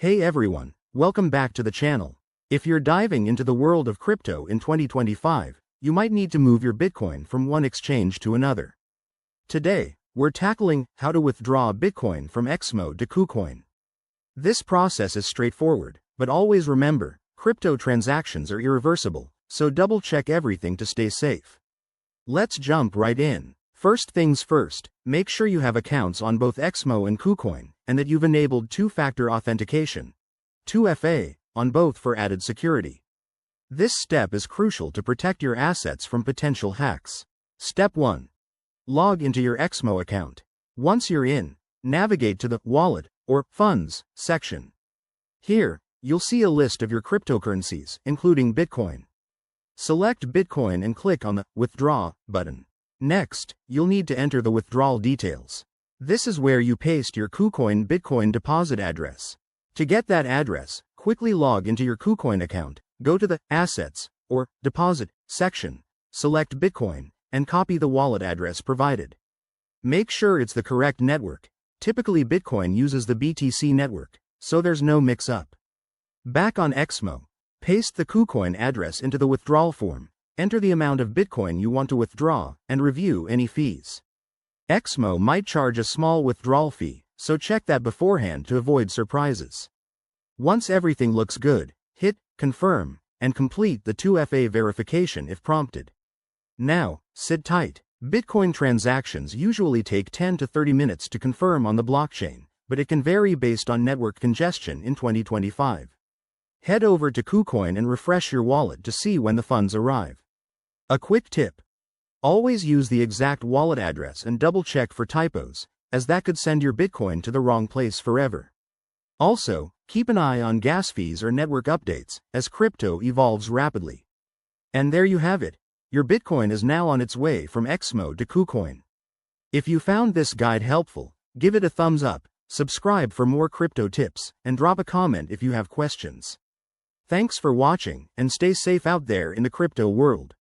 Hey everyone, welcome back to the channel. If you're diving into the world of crypto in 2025, you might need to move your Bitcoin from one exchange to another. Today, we're tackling how to withdraw Bitcoin from Exmo to Kucoin. This process is straightforward, but always remember, crypto transactions are irreversible, so double-check everything to stay safe. Let's jump right in. First things first, make sure you have accounts on both Exmo and Kucoin, and that you've enabled two-factor authentication, 2FA, on both for added security. This step is crucial to protect your assets from potential hacks. Step 1. Log into your Exmo account. Once you're in, navigate to the Wallet or Funds section. Here, you'll see a list of your cryptocurrencies, including Bitcoin. Select Bitcoin and click on the Withdraw button. Next, you'll need to enter the withdrawal details. This is where you paste your Kucoin Bitcoin deposit address. To get that address, quickly log into your Kucoin account, go to the Assets or Deposit section, select Bitcoin, and copy the wallet address provided. Make sure it's the correct network. Typically Bitcoin uses the BTC network, so there's no mix-up. Back on Exmo, paste the Kucoin address into the withdrawal form. Enter the amount of Bitcoin you want to withdraw, and review any fees. Exmo might charge a small withdrawal fee, so check that beforehand to avoid surprises. Once everything looks good, hit Confirm, and complete the 2FA verification if prompted. Now, sit tight. Bitcoin transactions usually take 10 to 30 minutes to confirm on the blockchain, but it can vary based on network congestion in 2025. Head over to Kucoin and refresh your wallet to see when the funds arrive. A quick tip. Always use the exact wallet address and double-check for typos, as that could send your Bitcoin to the wrong place forever. Also, keep an eye on gas fees or network updates, as crypto evolves rapidly. And there you have it. Your Bitcoin is now on its way from Exmo to Kucoin. If you found this guide helpful, give it a thumbs up, subscribe for more crypto tips, and drop a comment if you have questions. Thanks for watching, and stay safe out there in the crypto world.